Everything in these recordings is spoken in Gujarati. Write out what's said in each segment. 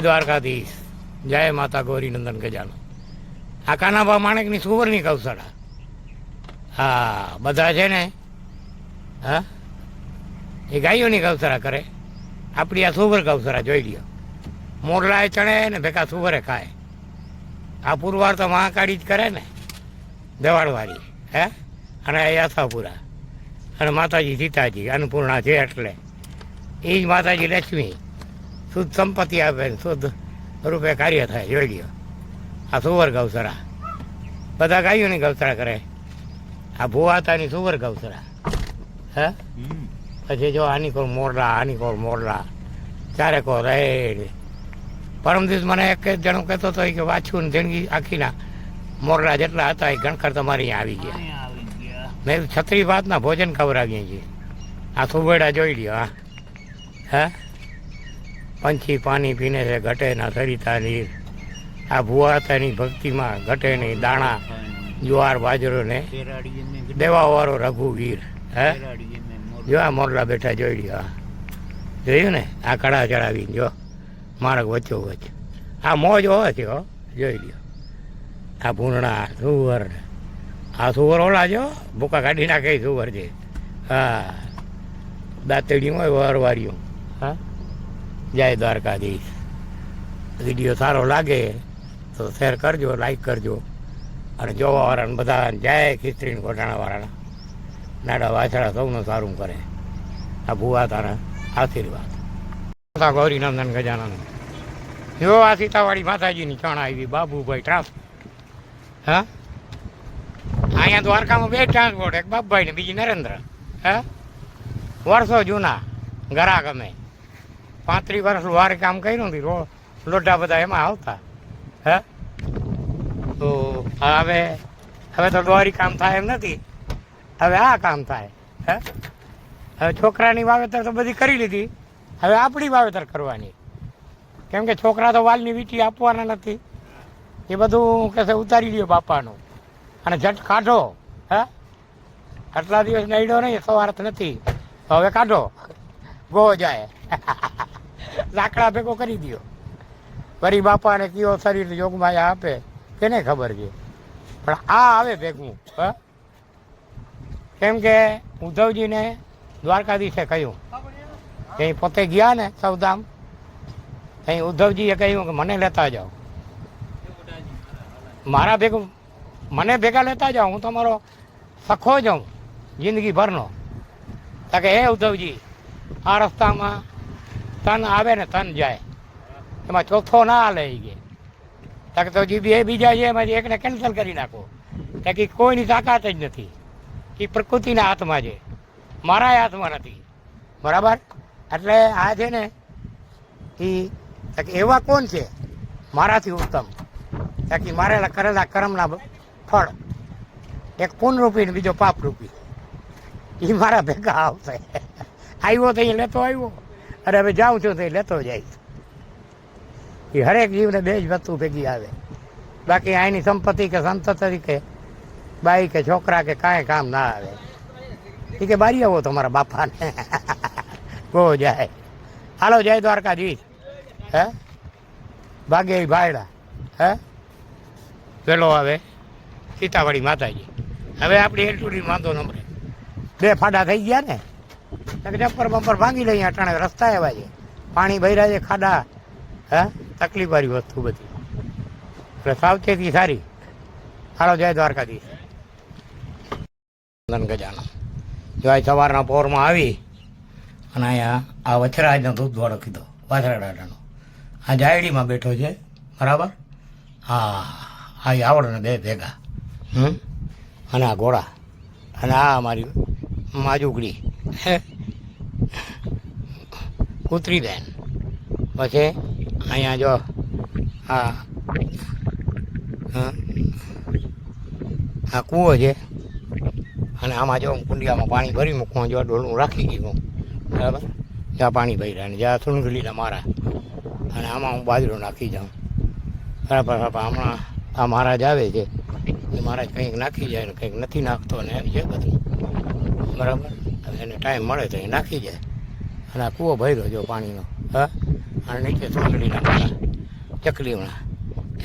દ્વારકાધીશ, જય માતા ગૌરી નંદન ગજાનન. આ કાનાભા માણેકની સુવરની ગૌશાળા. હા, બધા છે ને, હા, એ ગાયોની ગૌશાળા કરે. આપણી આ સુવર ગૌશાળા જોઈ લ્યો. મોરલાએ ચણે ને ભેગા સુવરે ખાય. આ પુરવાર તો મહાકાળી જ કરે ને, દેવાળવાળી, હે, અને એ આશાપુરા, અને માતાજી સીતાજી અન્નપૂર્ણા છે, એટલે એ જ માતાજી લક્ષ્મી શુદ્ધ સંપત્તિ આપે, શુદ્ધ રૂપે કાર્ય થાય. જોઈ લ્યો, આ સુવર ગૌશાળા. બધા ગાયોની ગૌશાળા કરે. આ ભુવાતાની સુવર ગૌશાળા, હે. પછી જો આની કોર મોરલા, આની કોર મોરલા, ચારે કોર રેડ. પરમ દિવસ મને એક જણો કહેતો હતો કે વાછું જિંદગી આખીના મોરલા જેટલા હતા એ ગણકર તમારી અહીંયા આવી ગયા. મેં છત્રી ભાતના ભોજન ખવડાવીએ છીએ. આ સુવેડા જોઈ લ્યો. હા, હે, પંછી પાણી પીને છે, ઘટે ના સરિતા નીર. આ ભુવાતાની ભક્તિમાં ઘટે નહીં દાણા, જુવાર બાજરો ને દેવાવાળો રઘુવીર. હે, જો આ મોરલા બેઠા જોઈ લ્યો. જોયું ને, આ કડા ચડાવીને જો માર્ગ વચ્ચો વચ્ચ. આ મોજ હોય છે, હો, જોઈ લ્યો. આ ભૂંડણા સુવર, આ સુવર ઓલા જો ભૂકા કાઢી નાખે સુવર છે. હા, દાંતડીયું હોય વરવાળીયું. હા, જય દ્વારકાધીશ. વિડીયો સારો લાગે તો શેર કરજો, લાઈક કરજો, અને જોવાવાળાને બધા જય ખીચડીને ગોટાણાવાળાના નાડા વાછડા સૌનું સારું કરે. આ ભુવા તારા આશીર્વાદ. ગૌરી નંદન ગજાનન. જો આ સીતાવાળી માતાજીની ચણ આવી, બાબુભાઈ ટ્રાન્સ. હા, અહીંયા દ્વારકામાં બે ટ્રાન્સપોર્ટ, એક બાપભાઈ ને બીજી નરેન્દ્ર. હા, વર્ષો જૂના ઘરાક અમે 35 વર્ષ વાર કામ કર્યું હતું. લોઢા બધા એમાં આવતા. હે, તો હવે તો દોરી કામ થાય એમ નથી. હવે આ કામ થાય. હે, હવે છોકરાની વાવેતર તો બધી કરી લીધી. હવે આપણી વાવેતર કરવાની. કેમ કે છોકરા તો વાલની વીંટી આપવાના નથી. એ બધું કહેશે ઉતારી લ્યો બાપાનું અને ઝટ કાઢો. હે, આટલા દિવસ નડ્યો નહીં, સવારત નથી, હવે કાઢો, ગો જાય. લાકડા ભેગો કરી દો. વરી બાપાને કયો શરીર યોગમાયા આપે તેને ખબર છે, પણ આ આવે ભેગું. હ, કેમ કે ઉદ્ધવજીને દ્વારકાધીશે કહ્યું કે પોતે ગયા ને સૌધામ, અહીં ઉદ્ધવજીએ કહ્યું કે મને લેતા જાઓ, મારા ભેગું મને ભેગા લેતા જાઓ, હું તમારો સખો જાઉં જિંદગીભરનો. તો કે હે ઉદ્ધવજી, આ રસ્તામાં તન આવે ને તન જાય, એમાં ચોથો ના હાલે એ કે. તક તો જે બે બીજા છે એમાંથી એકને કેન્સલ કરી નાખો. કે કોઈની તાકાત જ નથી, એ પ્રકૃતિના હાથમાં છે, મારા હાથમાં નથી. બરાબર? એટલે આ છે ને એ એવા કોણ છે મારાથી ઉત્તમ, કે મારેલા કરેલા કર્મના ફળ, એક પૂનરૂપી ને બીજો પાપરૂપી, એ મારા ભેગા આવશે. આવ્યો તો એ લેતો આવ્યો, અને હવે જાઉં છું તો એ લેતો જાય. એ હરેક જીવને બે જ વસ્તુ ભેગી આવે. બાકી અહીંની સંપત્તિ કે સંત તરીકે બાઈ કે છોકરા કે કાંઈ કામ ના આવે. એ કે બારી આવો તમારા બાપાને, ગો જાય. હાલો, જય દ્વારકાધીશ. હે, ભાગે ભાયડા. હે, પેલો આવે સીતાવાળી માતાજી. હવે આપણી એલટુડી વાંધો નંબરે 2 ફાડા થઈ ગયા ને, જમ્પર બમ્પર ભાંગી લઈએ. અટાણે રસ્તા એવા છે, પાણી ભર્યા છે, ખાડા. હે, તકલીફવાળી વસ્તુ બધી, એટલે સાવચેતી સારી. હાલો, જય દ્વારકાધીશ. નંદન ગજાનન. જો આ સવારના પોરમાં આવી અને અહીંયા આ વછરાજનો દૂધવાળો કીધો, વાછરાડાનો આ જાયડીમાં બેઠો છે. બરાબર? હા, આ આવડને 2 ભેગા. અને આ ઘોડા, અને આ અમારી માજુગડી કૂતરી બેન. પછી અહીંયા જો આ કૂવો છે, અને આમાં જો કુંડિયામાં પાણી ભરી મૂકવું, જો ડોલનું રાખી દીધું. બરાબર? જ્યાં પાણી ભર્યા ને જ્યાં સુનગલીના મારા, અને આમાં હું બાજરો નાખી જાઉં. બરાબર? હમણાં આ મહારાજ આવે છે, એ મહારાજ કંઈક નાખી જાય ને કંઈક નથી નાખતો ને એમ છે બધું. બરાબર? એને ટાઈમ મળે તો એ નાખી જાય. અને આ કૂવો ભર્યો જો પાણીનો. હા, અને નીચે સોંદડીના મારા ચકલીઓના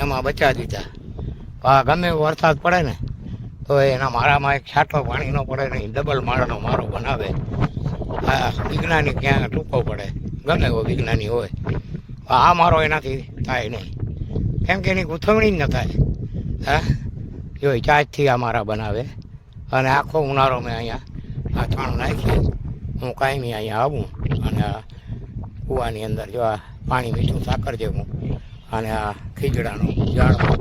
એમાં બચા દીધા. ગમે એવો વરસાદ પડે ને તો એના મારામાં એક છાંટો પાણી ન પડે નહીં, ડબલ માળનો મારો બનાવે. આ વિજ્ઞાની ક્યાં ટૂંકો પડે, ગમે એવો વિજ્ઞાની હોય, આ મારો એનાથી થાય નહીં, કેમ કે એની ગૂંથવણી જ ન થાય. હા, જો ચાજથી આ મારા બનાવે. અને આખો ઉનાળો મેં અહીંયા આ છાણું નાખી, હું કાયમી અહીંયા આવું અને આ કૂવાની અંદર જો આ પાણી મીઠું સાકર જેવું અને આ ખીજડાનો ઝાડમાં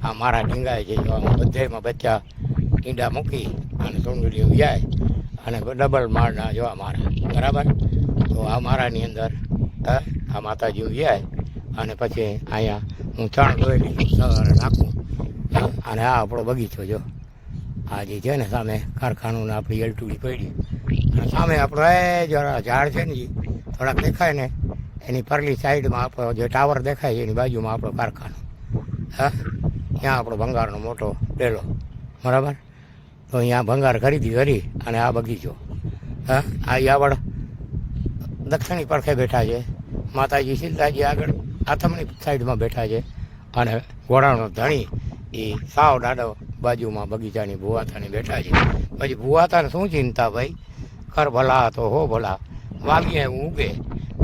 આ મારા ઢીંગાય છે. જો બધેમાં બચ્ચા ઈંડા મૂકી અને સોંદડીઓ જાય અને ડબલ માળના જોવા મારા, બરાબર. તો આ મારાની અંદર આ માતાજી જાય અને પછી અહીંયા હું ચણ ધોઈ સવારે નાખું. અને આ આપણો બગીચો જો આ જે છે ને સામે કારખાનું આપણી એલટુડી પડી અને સામે આપણો એ જરા ઝાડ છે ને જે થોડાક દેખાય ને એની પરલી સાઈડમાં આપણો જે ટાવર દેખાય છે એની બાજુમાં આપણો કારખાનું. હા, ત્યાં આપણો ભંગારનો મોટો ડેલો, બરાબર. તો અહીંયા ભંગાર ખરીદી કરી અને આ બગીચો. હા, આ યાવડ દક્ષિણી પડખે બેઠા છે, માતાજી સીતાજી આગળ આથમણી સાઈડમાં બેઠા છે અને ઘોડાનો ધણી એ સાવ ડાડો બાજુમાં બગીચાની ભુવાતાની બેઠા છે. પછી ભુવાતાને શું ચિંતા ભાઈ, કર ભલા તો હો ભલા, વાવીએ ઉગે,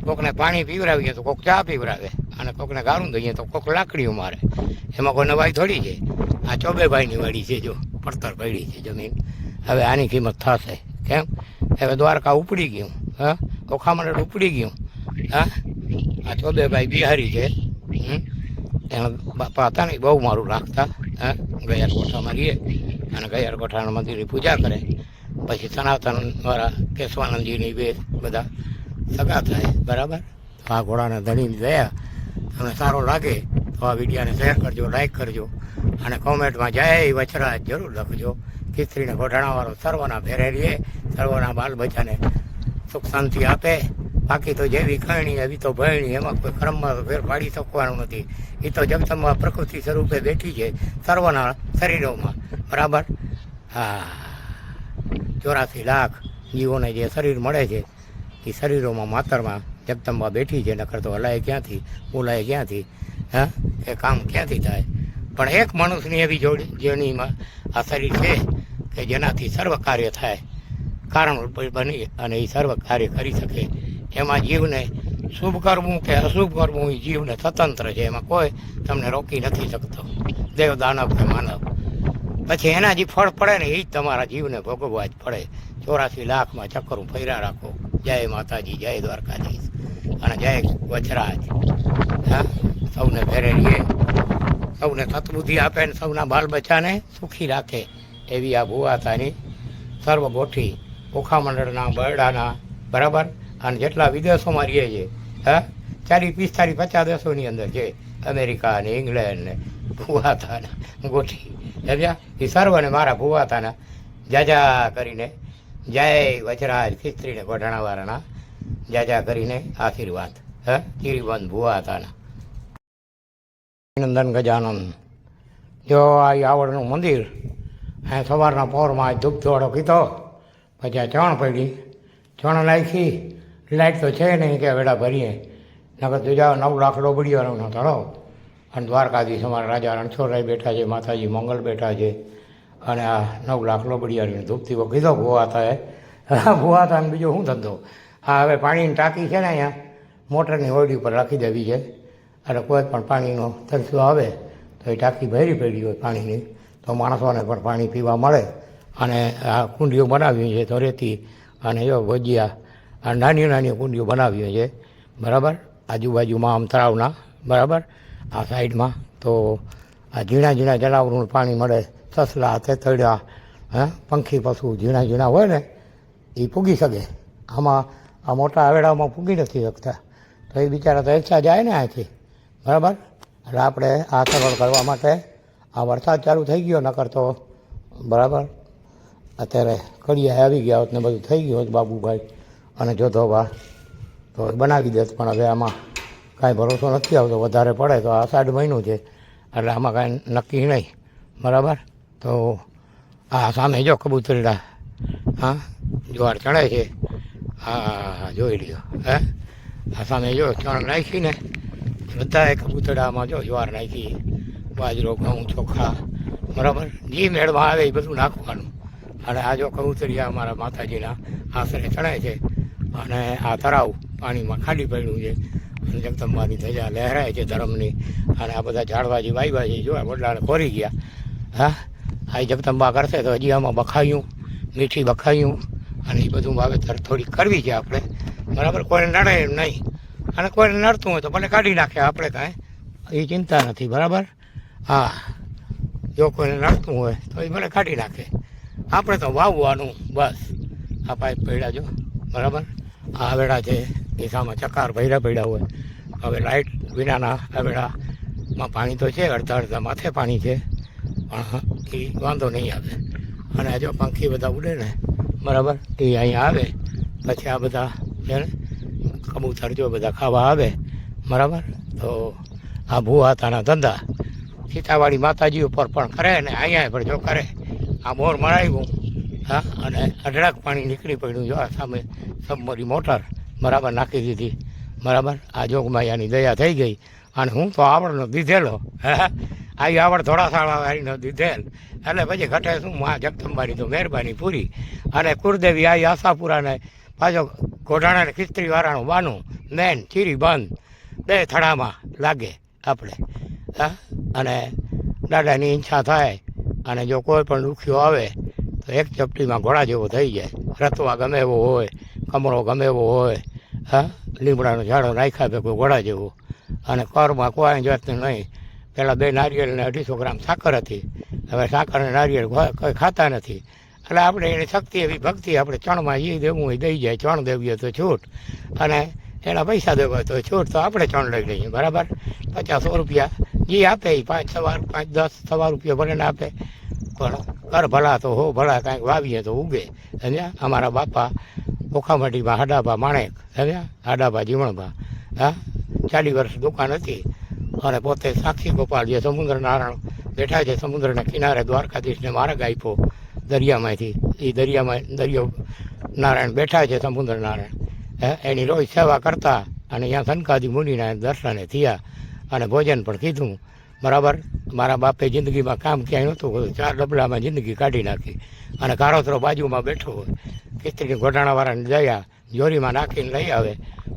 કોકને પાણી પીવડાવીએ તો કોક ચા પીવડાવે અને કોકને ગાળું દઈએ તો કોક લાકડીઓ મારે, એમાં કોઈ નવાઈ થોડી છે. આ ચોબેભાઈની વાડી છે, જો પડતર પડી છે જમીન. હવે આની કિંમત થશે કેમ? હવે દ્વારકા ઉપડી ગયું, હા, ઓખામંડળ ઉપડી ગયું. હા, આ ચોબેભાઈ બિહારી છે, એના બાપા હતા ને બહુ મારું રાખતા. હા, ગયાર કોઠામાં રહીએ અને ગયાર કોઠાના મંદિરની પૂજા કરે. પછી સનાતનવાળા કેશવાનંદજીની બે બધા સગા થાય, બરાબર. તો આ ઘોડાને ધણીને ગયા તમને સારો લાગે તો આ વિડીયાને શેર કરજો, લાઈક કરજો અને કોમેન્ટમાં જય વચરાજ જરૂર લખજો. ખીચડીને ઘોડાણાવાળો સર્વના ભેરે રહીએ, સર્વના બાલ બચ્ચાને સુખ શાંતિ આપે. બાકી તો જેવી ખરણી એવી તો ભરણી, એમાં કોઈ ક્રમમાં ફેર પાડી શકવાનું નથી. એ તો જગતમાં પ્રકૃતિ સ્વરૂપે બેઠી છે સર્વના શરીરોમાં, બરાબર. હા, 84 લાખ જીવોને જે શરીર મળે છે એ શરીરોમાં માતરમાં જગદંબા બેઠી છે. નકર તો હલાય ક્યાંથી, બોલાય ક્યાંથી, હા, એ કામ ક્યાંથી થાય. પણ એક મનુષ્યની એવી જોડી જેનીમાં આ શરીર છે કે જેનાથી સર્વ કાર્ય થાય, કારણ બની અને એ સર્વ કાર્ય કરી શકે. એમાં જીવને શુભ કરવું કે અશુભ કરવું એ જીવને સ્વતંત્ર છે, એમાં કોઈ તમને રોકી નથી શકતો, દેવ દાનવ કે માનવ. પછી એના જે ફળ પડે ને એ જ તમારા જીવને ભોગવવા જ પડે. 84 લાખમાં ચક્કરું ફર્યા રાખો. જય માતાજી, જય દ્વારકાધીશ અને જય વચરાજ. હા, સૌને ફેરે રહીએ, સૌને સતબુદ્ધિ આપે ને સૌના બાલ બચ્ચાને સુખી રાખે એવી આ ભુવાતાની સર્વ ગોઠી ઓખામંડળના બરડાના, બરાબર. અને જેટલા વિદેશોમાં રહીએ છે, હા, 40, 45, 50 દેશોની અંદર છે, અમેરિકા ને ઇંગ્લેન્ડ ને ભુવાતાના ગોઠી સમજ્યા. એ સર્વને મારા ભુવાતાના જાજા કરીને જય વચરાજ ખીચડીને ઘોડાણાવાળાના જાજા કરીને આશીર્વાદ. હા, ચીરીબંધ ભુવાતાના. નંદન ગજાનંદ જો આ આવડનું મંદિર. અહીં સવારના પહોરમાં ધૂપ ધોળો કીધો, પછી આ ચણ પડી, ચણ નાખી, લાઈટ તો છે નહીં કે વેડા ભરીએ, નકર તો જાઓ 9 લાખ ડોબડીઓનો તળાવ. અને દ્વારકાધીશ અમારા રાજા રણછોડરાય બેઠા છે, માતાજી મંગલ બેઠા છે અને આ 9 લાખ લોબડીયારીને ધૂપથી કીધો ભુવાતાએ. ભુવાતાને બીજો શું ધંધો. હા, હવે પાણીની ટાંકી છે ને અહીંયા મોટરની હોડી ઉપર રાખી દેવી છે અને કોઈ પણ પાણીનો તરસો આવે તો એ ટાંકી ભરી પડી હોય પાણીની તો માણસોને પણ પાણી પીવા મળે. અને આ કુંડીઓ બનાવી છે તો રેતી અને જો ભજીયા આ નાની નાની કુંડીઓ બનાવી છે, બરાબર. આજુબાજુમાં આમ તળાવના, બરાબર. આ સાઈડમાં તો આ ઝીણા ઝીણા જનાવરોનું પાણી મળે. સસલા, તેતરડા, હા, પંખી પશુ ઝીણા ઝીણા હોય ને એ પૂગી શકે. આમાં આ મોટા આવેડામાં પૂગી નથી શકતા, તો એ બિચારા તો એકસા જાય ને અહીંથી, બરાબર. એટલે આપણે આ સગવડ કરવા માટે આ વરસાદ ચાલુ થઈ ગયો, નકર તો બરાબર અત્યારે કડિયા આવી ગયા હોત ને બધું થઈ ગયું હોત બાબુભાઈ અને જોધોબા તો બનાવી દેત. પણ હવે આમાં કાંઈ ભરોસો નથી આવતો, વધારે પડે તો આ 7 મહિનું છે એટલે આમાં કાંઈ નક્કી નહીં, બરાબર. તો આ સામે જો કબૂતરીડા, હા, જુવાર ચણે છે. હા, જોઈ લ્યો. હે, આ સામે જો ચણ નાખીને બધાએ કબૂતરામાં જો જ્વાર નાખી, બાજરો, ઘઉં, ચોખા, બરાબર, જે મેળમાં આવે એ બધું નાખવાનું. અને આ જો કબૂતરિયા અમારા માતાજીના આશરે ચણે છે અને આ તળાવ પાણીમાં ખાલી પડ્યું છે અને જગદંબાની ધજા લહેરાય છે ધર્મની. અને આ બધા ઝાડવાજી વાઈવાજી જો વડલાને ખોરી ગયા. હા, આ જગદંબા કરશે તો હજી આમાં બખાયું, મીઠી બખાયું અને એ બધું વાવેતર થોડી કરવી છે આપણે, બરાબર. કોઈને નડે એમ નહીં, અને કોઈને નડતું હોય તો ભલે કાઢી નાખે, આપણે કાંઈ એ ચિંતા નથી, બરાબર. હા, જો કોઈને નડતું હોય તો એ ભલે કાઢી નાખે, આપણે તો વાવવાનું બસ. આ પાઇપ પડ્યા જો, બરાબર. આ આવેડા છે એ સામે ચકાર ભર્યા પડ્યા હોય. હવે લાઇટ વિનાના આવેડામાં પાણી તો છે, અડધા અડધા માથે પાણી છે, પણ એ વાંધો નહીં આવે. અને જો પંખી બધા ઉડે ને, બરાબર, એ અહીંયા આવે પછી આ બધા છે ને કબૂતર જો બધા ખાવા આવે, બરાબર. તો આ ભૂહાતાના ધંધા સીતાવાળી માતાજી ઉપર પણ કરે ને અહીંયા પણ જો કરે. આ બોર મરાવ્યું, હા, અને અઢળક પાણી નીકળી પડ્યું જો આ સામે સબમરી મોટર, બરાબર, નાખી દીધી, બરાબર. આ જોગમાયાની દયા થઈ ગઈ. અને હું તો આવડનો દીધેલો, હા, આવી આવડ થોડા સાળાવાળીનો દીધેલ, એટલે પછી ઘટે શું, મા જગદંબાની તો મહેરબાની પૂરી. અને કુળદેવી આવી આશાપુરાને પાછો ઘોડાણાને ખિસ્ત્રીવાળાનું બાનું મેન ચીરી બંધ બે થડામાં લાગે આપણે, હા. અને દાદાની ઈચ્છા થાય અને જો કોઈ પણ દુખ્યો આવે તો એક ચપટીમાં ઘોડા જેવો થઈ જાય. રતવા ગમે એવો હોય, કમળો ગમે એવો હોય, હા, લીમડાનો ઝાડો નાખ્યા ભેગો ઘોડા જેવો. અને કરમાં કોઈ જાતનું નહીં. પહેલાં 2 નારિયેળ ને 250 ગ્રામ સાકર હતી, હવે સાકર અને નારિયેળ કોઈ ખાતા નથી. એટલે આપણે એની શક્તિ એવી ભક્તિ, આપણે ચણમાં જે દેવું હોય દઈ જાય. ચણ દેવીએ તો છૂટ, અને એના પૈસા દેવા હોય તો છૂટ, તો આપણે ચણ લઈ લઈએ, બરાબર. 50-100 રૂપિયા જે આપે એ 5-10 સવા રૂપિયા ભલે આપે, પણ કર ભલા તો હો ભલા, કાંઈક વાવીએ તો ઉગે, સમજ્યા. અમારા બાપા ઓખામટીમાં હાડાભા માણેક, સમજ્યા, હાડાભા જીવણભા, હા, 40 વર્ષ દુકાન હતી. અને પોતે સાક્ષી ગોપાલ જે સમુદ્ર નારાયણ બેઠા છે સમુદ્રના કિનારે, દ્વારકાધીશને માર્ગ આપ્યો દરિયામાંથી. એ દરિયો નારાયણ બેઠા છે સમુદ્ર નારાયણ, એની રોજ સેવા કરતા. અને અહીંયા સનકાદી મુનિના દર્શને થયા અને ભોજન પણ કીધું, બરાબર. મારા બાપે જિંદગીમાં કામ ક્યાંય નહોતું, 4 ડબલામાં જિંદગી કાઢી નાખી. અને કારોતરો બાજુમાં બેઠો હોય, કિસ્ત્રી ઘોટાણાવાળાને દયા જોરીમાં નાખીને લઈ આવે,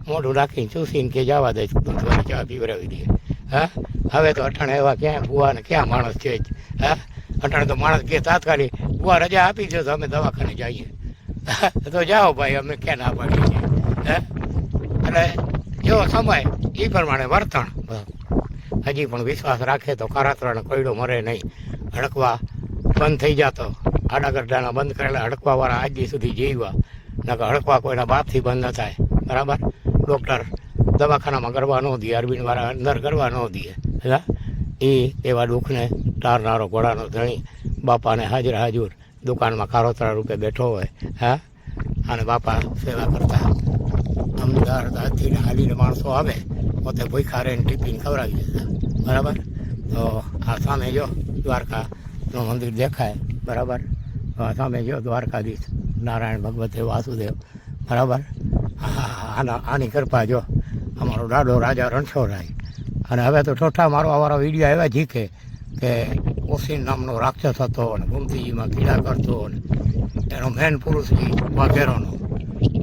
મોઢું નાખીને ચૂસીને કે જવા દે, દૂધવાળી ચા પીવડાવી દે. હા, હવે તો અટાણે એવા ક્યાં ભૂવા ને ક્યાં માણસ છે જ. હા, અટાણે તો માણસ કે તાત્કાલિક ભૂવા રજા આપી દો તો અમે દવાખાને જઈએ, તો જાઓ ભાઈ, અમે ક્યાં ના પાડીએ છીએ. હા, એટલે જેવો સમય એ પ્રમાણે વર્તણ. હજી પણ વિશ્વાસ રાખે તો કારાતરાનો કોયડો મરે નહીં. હડકવા બંધ થઈ જતો, આડાગરડાના બંધ કરેલા હડકવાવાળા આજ દી સુધી જીવવા, નકર હડકવા કોઈના બાપથી બંધ ન થાય, બરાબર. ડૉક્ટર દવાખાનામાં કરવા ન દે, અરવિંદવાળા અંદર કરવા ન દે. હા, એ એવા દુઃખને ટારનારો ઘોડાનો ધણી બાપાને હાજર દુકાનમાં કારોતરા રૂપે બેઠો હોય, હા, અને બાપા સેવા કરતા. અમદાવાદથી હાલીને માણસો આવે, પોતે ભૂખા રહીને ટિફિન ખવડાવી દેતા, બરાબર. તો આ સામે જો દ્વારકાનું મંદિર દેખાય, બરાબર. સામે જો દ્વારકાધીશ નારાયણ ભગવતે વાસુદેવ, બરાબર. આની કૃપા જો અમારો દાદો રાજા રણછોડરાય. અને હવે તો ઠોઠા મારવાવાળા વિડીયો એવા જીકે કે ઓસીન નામનો રાક્ષસ હતો અને ગુમતીજીમાં કીડા કરતો, અને એનો મેન પુરુષ વાઘેરોનો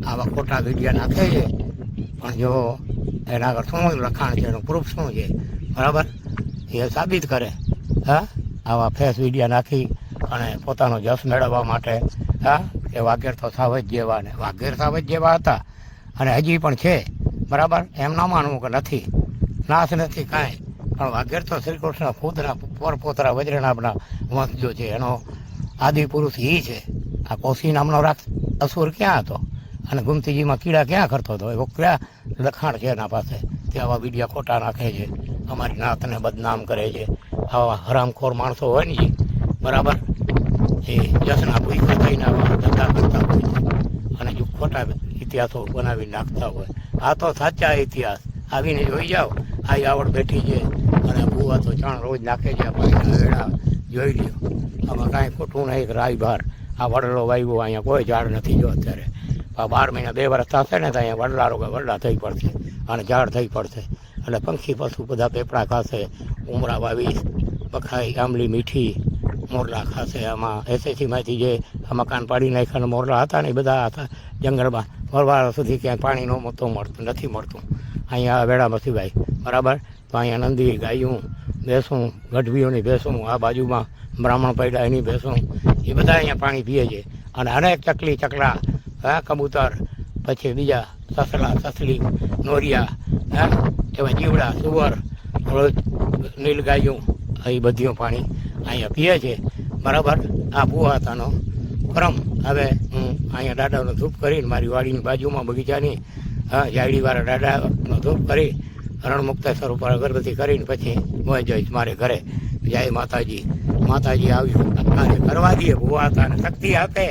આવા ખોટા વિડીયો નાખે છે. પણ જો એના આગળ શું લખાણ છે, એનું પ્રૂફ શું છે, બરાબર, એ સાબિત કરે. હા, આવા ફેસ વિડીયો નાખી અને પોતાનો જશ મેળવવા માટે, હા, એ વાઘેર તો સાવજ જેવા, ને વાઘેર સાવજ જેવા હતા અને હજી પણ છે, બરાબર. એમ ના માનવું કે નથી, નાશ નથી કાંઈ, પણ વાઘેર તો શ્રી કૃષ્ણ ખુદના પરપોતરા વજ્રનાભના વંશજો છે. એનો આદિ પુરુષ એ છે. આ કોશી નામનો અસુર ક્યાં હતો અને ગુમતીજીમાં કીડા ક્યાં કરતો હતો, એવો ક્યાં લખાણ છે એના પાસે. તે આવા વિડીયો ખોટા નાખે છે, અમારી નાતને બદનામ કરે છે. આવા હરામખોર માણસો હોય ને, બરાબર, એ જસના ભૂખા થઈને આવા ધંધા કરતા હોય છે અને જો ખોટા ઇતિહાસો બનાવી નાખતા હોય. આ તો સાચા ઇતિહાસ, આવીને જોઈ જાઓ. આ આવડ બેઠી છે અને ભૂવા તો ચણ રોજ નાખે છે, વેળા જોઈ લ્યો. આમાં કાંઈ ખોટું નહીં. રાયભાર આ વડલો વાવ્યો, અહીંયા કોઈ ઝાડ નથી જો અત્યારે. 12 મહિના 2 વર્ષ થશે ને તો અહીંયા વડલા થઈ પડશે. અને ઝાડ થઈ પડશે એટલે પંખી પશુ બધા પેપડા ખાશે, ઉમરા વાવીશ, બખાઈ, આંબલી, મીઠી, મોરલા ખાશે. આમાં એસએસીમાંથી જે આ મકાન પાડી નાખ્યા મોરલા હતા ને એ બધા હતા જંગલમાં વરવાળા સુધી ક્યાંય પાણી નથી મળતું. અહીંયા વેળામાંથી ભાઈ બરાબર. તો અહીંયા નંદી, ગાયું, ભેંસું, ગઢવીઓની ભેંસું, આ બાજુમાં બ્રાહ્મણ પૈડા એની ભેંસું, એ બધા અહીંયા પાણી પીએ છે. અને અનેક ચકલી, ચકલા, કબૂતર, પછી બીજા સસલા, સસલી, નોરિયા, એવા જીવડા, સુવર, નીલગાયું, એ બધીઓ પાણી અહીંયા પીએ છે બરાબર. આ ભુવાતાનો ક્રમ. હવે હું અહીંયા દાદાનો ધૂપ કરીને મારી વાડીની બાજુમાં બગીચાની જાયડીવાળા દાદાનો ધૂપ કરી રણમુક્તેશ્વર ઉપર અગરબત્તી કરીને પછી હું જઈશ મારે ઘરે. જય માતાજી. માતાજી આવ્યું અને કરવા દઈએ. ભુવાતાને શક્તિ આપે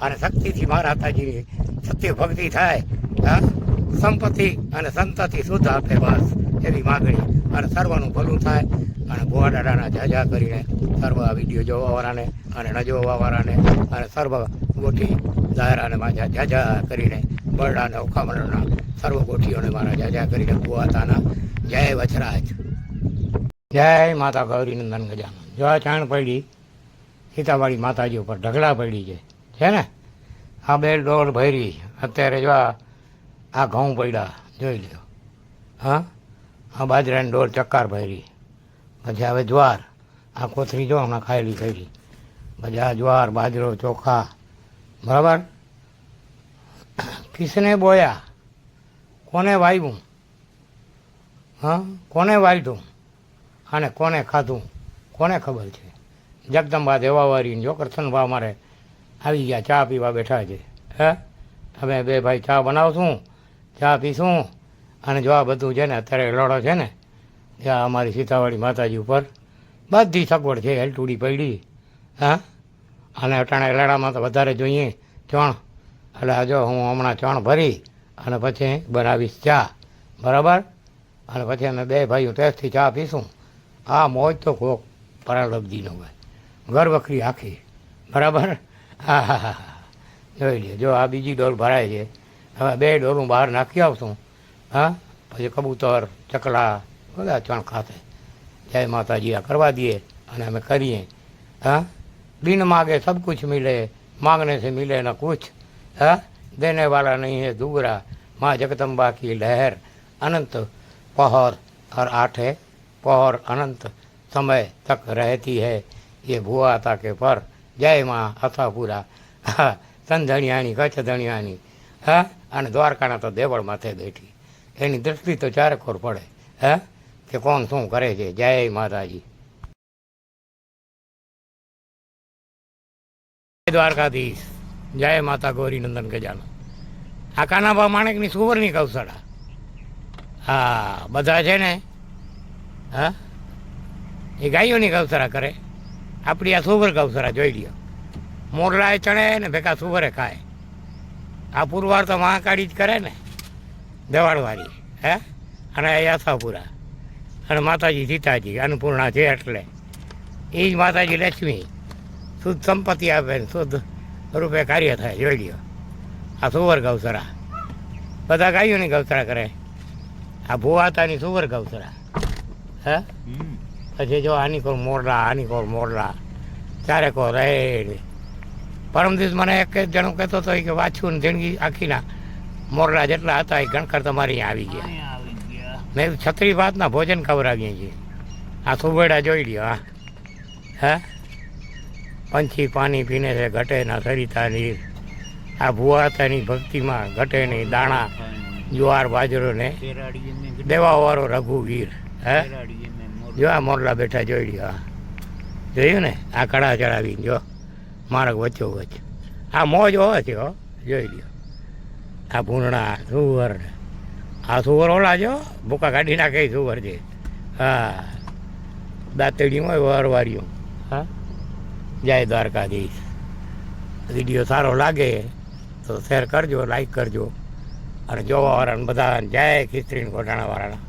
અને શક્તિથી માતાજીની સત્ય ભક્તિ થાય, સંપત્તિ અને સંતતિ શુદ્ધ આપે, બસ એવી માગણી. અને સર્વનું ભલું થાય. અને ભુવા દાદાના જાજા કરીને સર્વ આ વિડીયો જોવાવાળાને અને ન જોવાવાળાને અને સર્વ ગોઠી દાયરાને મારા જાજા કરીને બરડાને ઓખામણના સર્વ ગોઠીઓને મારા જાજા કરીને ભુવાતાના જય વચરાજ. જય માતા ગૌરીનંદન ગજાનન. જો આ ચાણ પડી સીતાવાળી માતાજી ઉપર ઢગલા પડી છે ને. આ બે ડોલ ભરી અત્યારે જો આ ઘઉં પડ્યા જોઈ લ્યો. હા, આ બાજરાની ડોલ ચક્કાર ભરી. પછી હવે જ્વાર, આ કોથરી જો હમણાં ખાયેલી કરી. પછી આ જ્વાર, બાજરો, ચોખા બરાબર. કિસને બોયા, કોને વાવ્યું, હા, કોને વાઢ્યું અને કોને ખાધું કોને ખબર છે. જગદંબા દેવાવાળી જો કરશનભા મારે આવી ગયા, ચા પીવા બેઠા છે. અમે બે ભાઈ ચા બનાવશું, ચા પીશું. અને જો આ બધું છે ને અત્યારે લડો છે ને ત્યાં અમારી સીતાવાળી માતાજી ઉપર બધી સગવડ છે. હેલટુડી પડી. અને અટાણે લડામાં તો વધારે જોઈએ ચણ. એટલે જો હું હમણાં ચણ ભરી અને પછી બનાવીશ ચા બરાબર. અને પછી અમે બે ભાઈઓ ટેસ્ટથી ચા પીશું. આ મોજ તો કોક પરાલબ્ધીનો હોય, ઘર વખરી આખી બરાબર. હા હા હા હા, જોઈ લે. જો આ બીજી ડોલ ભરાય છે. હવે બે ડોલું બહાર નાખી આવશું. પછી કબૂતર, ચકલા બધા ચણ ખાતે. જય માતાજી. આ કરવા દઈએ અને અમે કરીએ. बिन मांगे सब कुछ मिले, मांगने से मिले न कुछ, देने वाला नहीं है दूसरा। माँ जगदम्बा की लहर अनंत पहर और आठे पहर अनंत समय तक रहती है ये भुवाता के पर। जय माँ अथापुरा संधणियाणी कच्छ धणियाणी અને દ્વારકાના તો દેવળ માથે બેઠી. એની દૃષ્ટિ તો ચારેકોર પડે કે કોણ શું કરે છે. જય માતાજી. દ્વારકાધીશ. જય માતા ગૌરીનંદન ગજાનન. આ કાનાભા માણેકની સુવર્ણી ગૌશાળા. હા, બધા છે ને એ ગાયોની ગૌશાળા કરે. આપણી આ સુવર ગૌશાળા જોઈ લ્યો. મોરલાએ ચણે ને ભેગા સુવરે ખાય. આ પુરવાર તો મહાકાળી જ કરે ને, દેવાળવાળી. અને એ આશાપુરા અને માતાજી સીતાજી અન્નપૂર્ણા છે એટલે એ જ માતાજી લક્ષ્મી શુદ્ધ સંપત્તિ આપે ને શુદ્ધ રૂપે કાર્ય થાય. જોઈ લ્યો આ સુવર ગૌશાળા. બધા ગાયોની ગૌશાળા કરે. આ ભુવાતાની સુવર ગૌશાળા. પછી જો આની કોર મોરલા, આની કોર મોરલા, ચારે કોર રહે. પરમ દિવસ મને એક જણો કહેતો હતો કે વાછું ને જિંદગી આખીના મોરલા જેટલા હતા એ ગણકર તમારી અહીંયા આવી ગયા. મેં છત્રી ભાતના ભોજન ખવડાવીએ છીએ. આ સુવેડા જોઈ લ્યો. પંછી પાણી પીને છે ઘટે ના સરિતા નીર. આ ભુવાતાની ભક્તિમાં ઘટે નહીં દાણા, જુવાર, બાજરો ને દેવાવાળો રઘુવીર. જો આ મોરલા બેઠા જોઈ લ્યો. જોયું ને આ કડા ચડાવીને જો માર્ગ વચ્ચો વચ્ચ. આ મોજ હોય છે જોઈ લ્યો. આ ભૂંડણા સુવર. આ સુવર ઓલા જો ભૂકા કાઢી નાખે સુવર છે. હા, દાંતડી હોય વરવાળીઓ. જય દ્વારકાધીશ. વિડીયો સારો લાગે તો શેર કરજો, લાઈક કરજો. અને જોવાવાળાને બધા જય ખીસ્ત્રીને ઘોટાણાવાળાના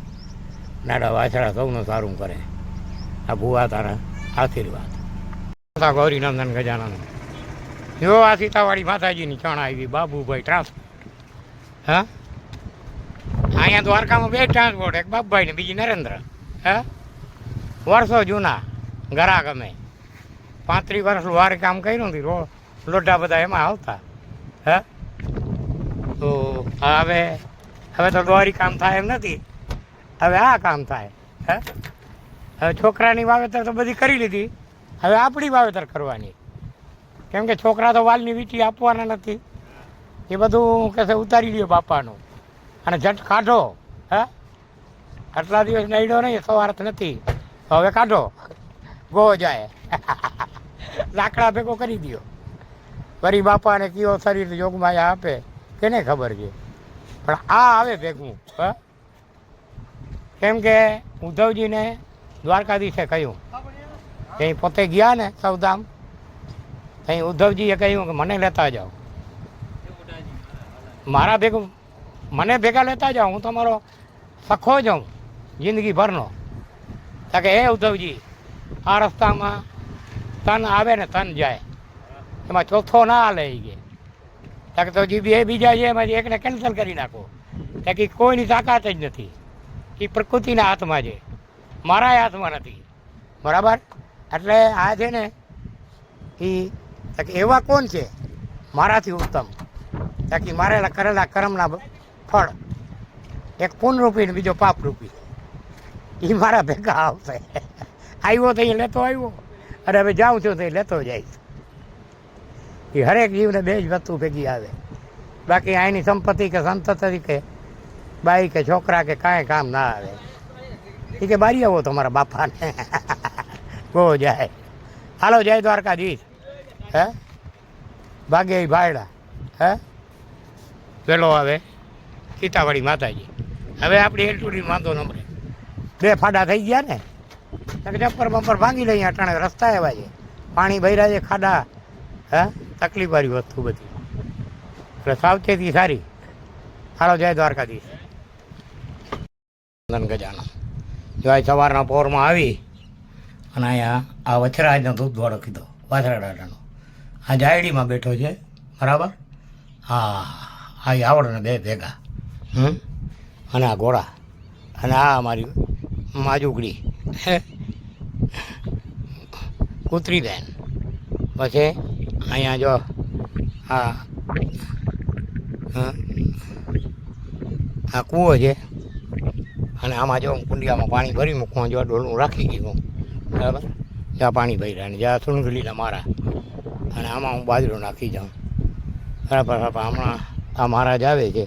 નાડા વાછડા સૌનું સારું કરે. આ ભુવાતાના આશીર્વાદ. માતા ગૌરીનંદન ગજાનન. જો આ સીતાવાળી માતાજીની ચણ આવી બાબુભાઈ ટ્રાન્સપોર્ટ. અહીંયા દ્વારકામાં બે ટ્રાન્સપોર્ટ, એક બાપભાઈ ને બીજી નરેન્દ્ર. હે, વર્ષો જૂના ઘરાક અમે 35 વર્ષનું વારે કામ કર્યું નથી. લોઢા બધા એમાં આવતા. હે, તો હવે તો દોરી કામ થાય એમ નથી, હવે આ કામ થાય. હે, હવે છોકરાની વાવેતર તો બધી કરી લીધી, હવે આપણી વાવેતર કરવાની. કેમ કે છોકરા તો વાલની વીંટી આપવાના નથી, એ બધું કહેશે ઉતારી લ્યો બાપાનું અને જટ કાઢો. હે, આટલા દિવસ નડ્યો નહીં, સવારત નથી, તો હવે કાઢો, ગો જાય. લાકડા ભેગો કરી દો. વરી બાપાને કયો શરીર યોગમાં આપે કેને ખબર છે, પણ આ આવે ભેગું. હ, કેમ કે ઉદ્ધવજીને દ્વારકાધીશે કહ્યું કે પોતે ગયા ને સૌધામ, ત્યાં ઉદ્ધવજીએ કહ્યું કે મને લેતા જાઓ, મારા ભેગું મને ભેગા લેતા જાઓ, હું તમારો સખો જાઉં જિંદગીભરનો. કારણ કે હે ઉદ્ધવજી, આ રસ્તામાં તન આવે ને તન જાય, એમાં ચોથો ના હાલે એ કે. કારણ કે તો જે બે બીજા છે એમાંથી એકને કેન્સલ કરી નાખો. કારણ કે કોઈની તાકાત જ નથી, એ પ્રકૃતિના હાથમાં છે, મારા હાથમાં નથી. બરાબર? એટલે આ છે ને એ એવા કોણ છે મારાથી ઉત્તમ, તાકી મારેલા કરેલા કર્મના ફળ, એક પુનરૂપી ને બીજો પાપરૂપી, એ મારા ભેગા આવશે. આવ્યો તો એ લેતો આવ્યો, અને હવે જાઉં છું તો એ લેતો જાય. એ હરેક જીવને બે જ વસ્તુ ભેગી આવે, બાકી અહીંની સંપત્તિ કે સંતતિ કે બાઈ કે છોકરા કે કાંઈ કામ ના આવે. એ કે બારી આવો તમારા બાપાને, ગો જાય. હાલો, જય દ્વારકાધીશ. હે, ભાગે ભાયડા. હે, પેલો આવે સીતાવાડી માતાજી. હવે આપણી એલટુડી વાંધો ન મળે, બે ફાડા થઈ ગયા ને, ચપ્પર બમ્પર ભાંગી લઈએ. અટાણે રસ્તા એવા છે, પાણી ભર્યા છે, ખાડા. હે, તકલીફવાળી વસ્તુ બધી, એટલે સાવચેતી સારી. હાલો, જય દ્વારકાધીશ. ગજાનો જો સવારના પોરમાં આવી અને અહીંયા આ વછરાજનો દૂધવાળો કીધો, વાછરાડાનો આ જાયડીમાં બેઠો છે. બરાબર? હા, આ આવડને બે ભેગા. અને આ ઘોડા, અને આ અમારી માજુગડી કૂતરી બેન. પછી અહીંયા જો આ કૂવો છે, અને આમાં જો હું કુંડિયામાં પાણી ભરી મૂકું, જો ડોલું રાખી ગયું. બરાબર? જ્યાં પાણી ભર્યા ને જ્યાં સુણગલીના મારા, અને આમાં હું બાજરો નાખી જાઉં. બરાબર? હમણાં આ મહારાજ આવે છે,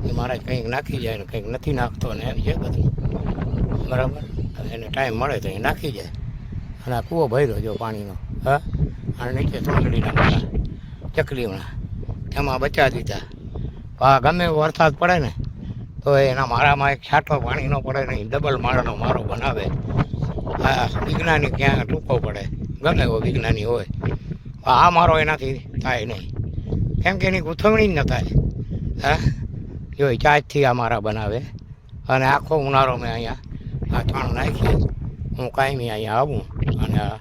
એ મહારાજ કંઈક નાખી જાય ને કંઈક નથી નાખતો ને એમ છે બધું. બરાબર? એને ટાઈમ મળે તો એ નાખી જાય. અને આ કૂવો ભર્યો જો પાણીનો. હા, અને નીચે સુણગલીના મારા ચકલીઓના, એમાં બચા દીધા. ગમે એવો વરસાદ પડે ને તો એના મારામાં એક છાંટો પાણી ન પડે નહીં, ડબલ માળનો મારો બનાવે. હા, વિજ્ઞાની ક્યાં ટૂંકો પડે, ગમે એવો વિજ્ઞાની હોય, આ મારો એનાથી થાય નહીં, કેમ કે એની ગૂંથવણી જ ન થાય. હા, જો ચાજથી આ મારા બનાવે. અને આખો ઉનાળો મેં અહીંયા આ છાણું નાખીએ, હું કાયમી અહીંયા આવું અને આ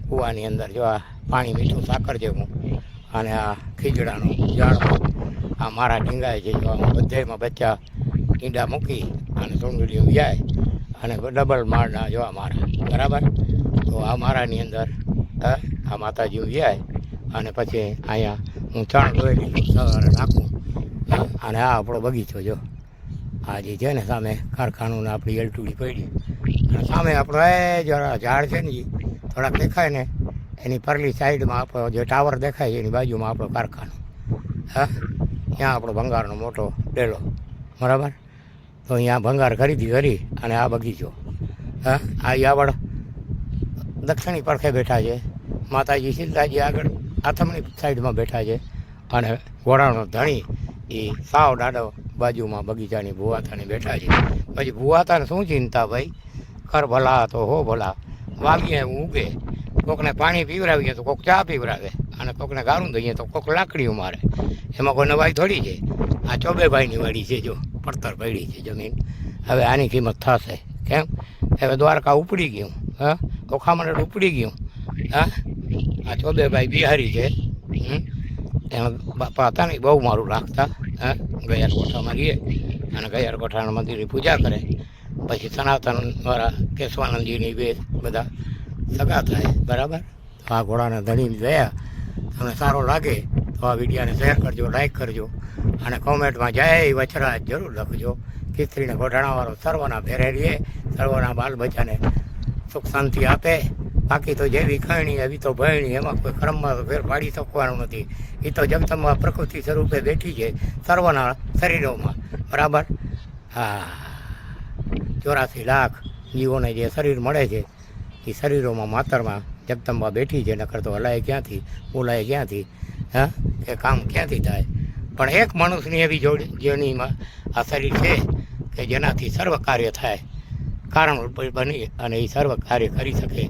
કૂવાની અંદર જો આ પાણી મીઠું સાકર જેવું, અને આ ખીજડાનું ઝાડમાં આ મારા ઢીંગાય છે. જો આમાં બધેમાં બચ્ચા ઈંડા મૂકી અને સુંગડીઓ જાય, અને ડબલ માળના જોવા મારા. બરાબર? તો આ મારાની અંદર આ માતાજી જાય, અને પછી અહીંયા હું ચણ ધોઈ સવારે નાખું. અને આ આપણો બગીચો જો, આ જે છે ને સામે કારખાનું આપણી એલટુડી પડી, અને સામે આપણો એ જરા ઝાડ છે ને થોડાક દેખાય ને, એની પરલી સાઈડમાં આપણો જે ટાવર દેખાય છે એની બાજુમાં આપણો કારખાનું. હા, ત્યાં આપણો ભંગારનો મોટો ડેલો. બરાબર? તો અહીંયા ભંગાર ખરીદી કરી અને આ બગીચો. હા, આ આવડ દક્ષિણી પડખે બેઠા છે, માતાજી સીતાજી આગળ આથમણી સાઈડમાં બેઠા છે, અને ઘોડાનો ધણી એ સાવ ડાડો બાજુમાં બગીચાની ભુવાતાની બેઠા છે. પછી ભુવાતાને શું ચિંતા ભાઈ, કર ભલા તો હો ભલા, વાવીએ ઉગે, કોકને પાણી પીવડાવીએ તો કોક ચા પીવડાવે, અને કોકને ગાળું દઈએ તો કોક લાકડીઓ મારે. એમાં કોઈ નવાઈ થોડી છે. આ ચોબેભાઈની વાડી છે, જો પડતર પડી છે જમીન. હવે આની કિંમત થશે. કેમ? હવે દ્વારકા ઉપડી ગયું. હા, ઓખામણ ઉપડી ગયું. હા, આ ચોબેભાઈ બિહારી છે. એના બાપા હતા ને બહુ મારું રાખતા. હા, ગયા કોઠામાં રહીએ અને ગયાર ગોઠાણા મંદિરની પૂજા કરે. પછી સનાતનવાળા કેશવાનંદજીની બે બધા સગા થાય. બરાબર. તો આ ઘોડાના ધણીની દયા તમને સારો લાગે તો આ વિડીયોને શેર કરજો, લાઈક કરજો અને કોમેન્ટમાં જય વચરાજ જરૂર લખજો. ખીચડીને ગોઢાણાવાળો સર્વના ભેરે રહીએ, સર્વના બાલ બચ્ચાને સુખ શાંતિ આપે. બાકી તો જેવી ખરણી એવી તો ભયણી, એમાં કોઈ ક્રમમાં ફેર પાડી શકવાનું નથી. એ તો જગતમાં પ્રકૃતિ સ્વરૂપે બેઠી છે સર્વના શરીરોમાં. બરાબર. હા, 84 લાખ જીવોને જે શરીર મળે છે એ શરીરોમાં માતરમાં જગદંબા બેઠી છે. નકર તો હલાય ક્યાંથી, બોલાય ક્યાંથી, હા, કે કામ ક્યાંથી થાય. પણ એક મનુષ્યની એવી જોડીમાં આ શરીર છે કે જેનાથી સર્વ કાર્ય થાય, કારણ બની અને એ સર્વ કાર્ય કરી શકે.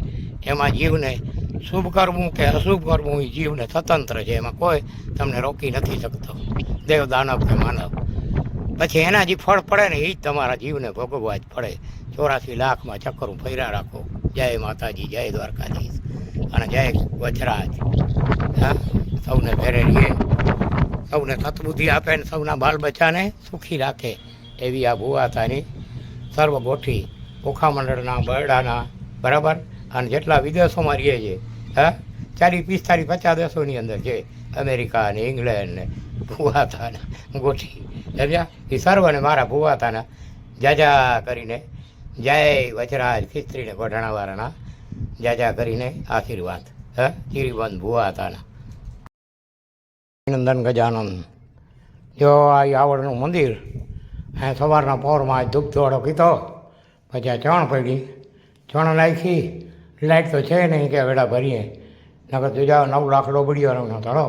એમાં જીવને શુભ કરવું કે અશુભ કરવું એ જીવને સ્વતંત્ર છે. એમાં કોઈ તમને રોકી નથી શકતો, દેવ દાનવ કે માનવ. પછી એના જે ફળ પડે ને એ જ તમારા જીવને ભોગવવા જ પડે. 84 લાખમાં ચક્કરું ફર્યા રાખો. જય માતાજી, જય દ્વારકાધીશ અને જય વચરાજ. હા, સૌને ભેરે રહીએ, સૌને સતબુદ્ધિ આપે ને સૌના બાલ બચ્ચાને સુખી રાખે એવી આ ભુવાતાની સર્વ ગોઠી ઓખા મંડળના બરડાના. બરાબર. અને જેટલા વિદેશોમાં રહીએ છે, હા, 40, 45, 50 દેશોની અંદર છે, અમેરિકા ને ઇંગ્લેન્ડ ને ભુવાતાના ગોઠી. સમજ્યા? એ સર્વને મારા ભુવાતાના જાજા કરીને જય વચરાજ ખીચડીને ગોઢાણાવાળાના જાજા કરીને આશીર્વાદ. હા, ચીરીબંધ ભુવાતાના. નંદન ગજાનંદ. જો આ આવડનું મંદિર, આ સવારના પહોરમાં ધૂપ ધોળો કીધો, પછી આ ચણ પડી, ચણ નાખી. લાઇટ તો છે નહીં કે વેળા ભરીએ, નકર તો જાઓ 9 લાખ લોબડીઓનો ધડો.